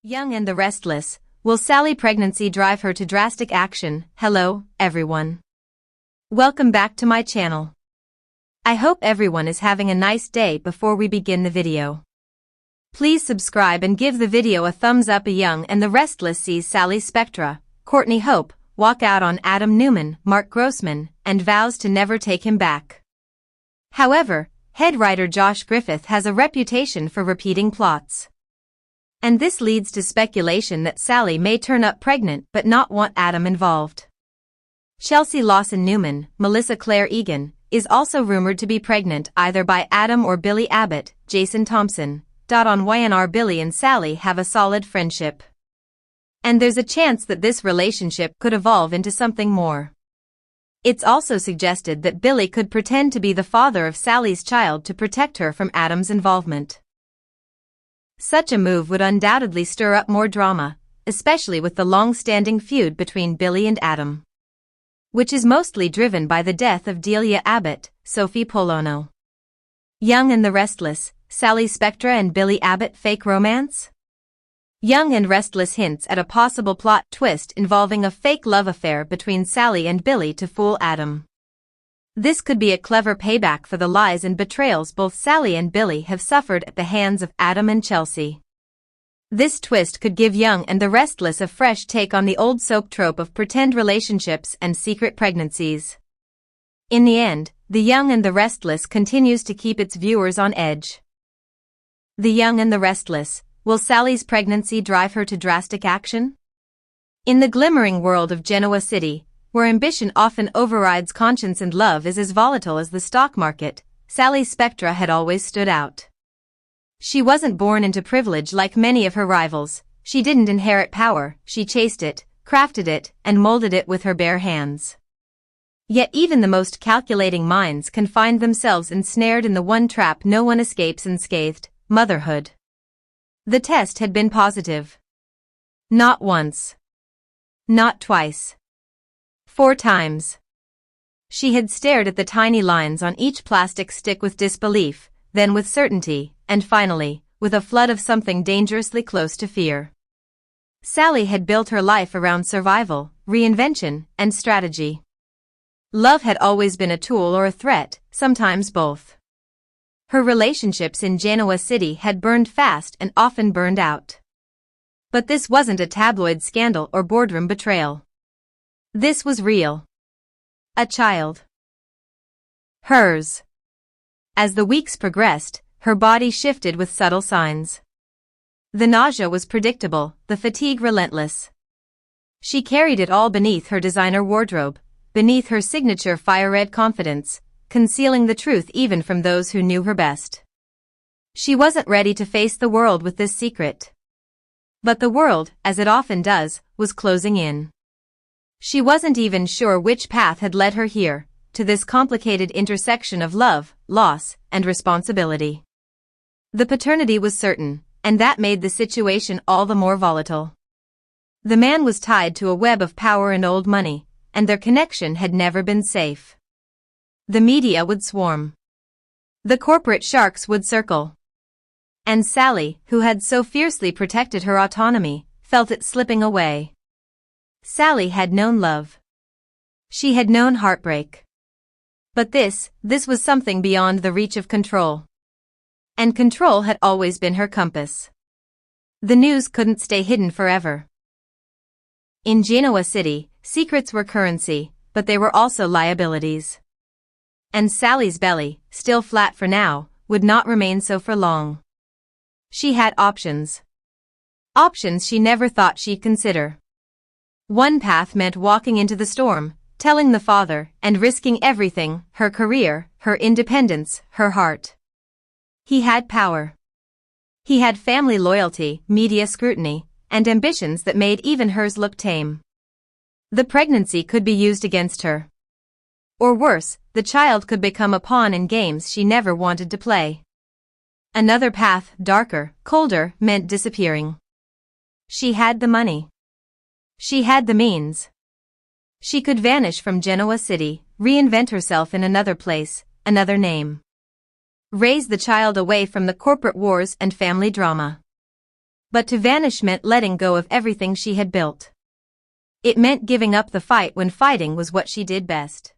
Young and the restless, will Sally pregnancy drive her to drastic action? Hello, everyone. Welcome back to my channel. I hope everyone is having a nice day. Before we begin the video, please subscribe and give the video a thumbs up. A Young and the Restless sees Sally's spectra, Courtney Hope, walk out on Adam Newman, Mark Grossman, and vows to never take him back. However, head writer Josh Griffith has a reputation for repeating plots. And this leads to speculation that Sally may turn up pregnant but not want Adam involved. Chelsea Lawson Newman, Melissa Claire Egan, is also rumored to be pregnant either by Adam or Billy Abbott. Jason Thompson. On YNR, Billy and Sally have a solid friendship. And there's a chance that this relationship could evolve into something more. It's also suggested that Billy could pretend to be the father of Sally's child to protect her from Adam's involvement. Such a move would undoubtedly stir up more drama, especially with the long-standing feud between Billy and Adam, which is mostly driven by the death of Delia Abbott, Sophie Polono. Young and the Restless, Sally Spectra and Billy Abbott fake romance? Young and Restless hints at a possible plot twist involving a fake love affair between Sally and Billy to fool Adam. This could be a clever payback for the lies and betrayals both Sally and Billy have suffered at the hands of Adam and Chelsea. This twist could give Young and the Restless a fresh take on the old soap trope of pretend relationships and secret pregnancies. In the end, The Young and the Restless continues to keep its viewers on edge. The Young and the Restless, will Sally's pregnancy drive her to drastic action? In the glimmering world of Genoa City, where ambition often overrides conscience and love is as volatile as the stock market, Sally's spectra had always stood out. She wasn't born into privilege like many of her rivals. She didn't inherit power, she chased it, crafted it, and molded it with her bare hands. Yet even the most calculating minds can find themselves ensnared in the one trap no one escapes unscathed: motherhood. The test had been positive. Not once. Not twice. 4 times. She had stared at the tiny lines on each plastic stick with disbelief, then with certainty, and finally, with a flood of something dangerously close to fear. Sally had built her life around survival, reinvention, and strategy. Love had always been a tool or a threat, sometimes both. Her relationships in Genoa City had burned fast and often burned out. But this wasn't a tabloid scandal or boardroom betrayal. This was real. A child. Hers. As the weeks progressed, her body shifted with subtle signs. The nausea was predictable, the fatigue relentless. She carried it all beneath her designer wardrobe, beneath her signature fire-red confidence, concealing the truth even from those who knew her best. She wasn't ready to face the world with this secret. But the world, as it often does, was closing in. She wasn't even sure which path had led her here, to this complicated intersection of love, loss, and responsibility. The paternity was certain, and that made the situation all the more volatile. The man was tied to a web of power and old money, and their connection had never been safe. The media would swarm. The corporate sharks would circle. And Sally, who had so fiercely protected her autonomy, felt it slipping away. Sally had known love. She had known heartbreak. But this was something beyond the reach of control. And control had always been her compass. The news couldn't stay hidden forever. In Genoa City, secrets were currency, but they were also liabilities. And Sally's belly, still flat for now, would not remain so for long. She had options. Options she never thought she'd consider. One path meant walking into the storm, telling the father, and risking everything: her career, her independence, her heart. He had power. He had family loyalty, media scrutiny, and ambitions that made even hers look tame. The pregnancy could be used against her. Or worse, the child could become a pawn in games she never wanted to play. Another path, darker, colder, meant disappearing. She had the money. She had the means. She could vanish from Genoa City, reinvent herself in another place, another name. Raise the child away from the corporate wars and family drama. But to vanish meant letting go of everything she had built. It meant giving up the fight when fighting was what she did best.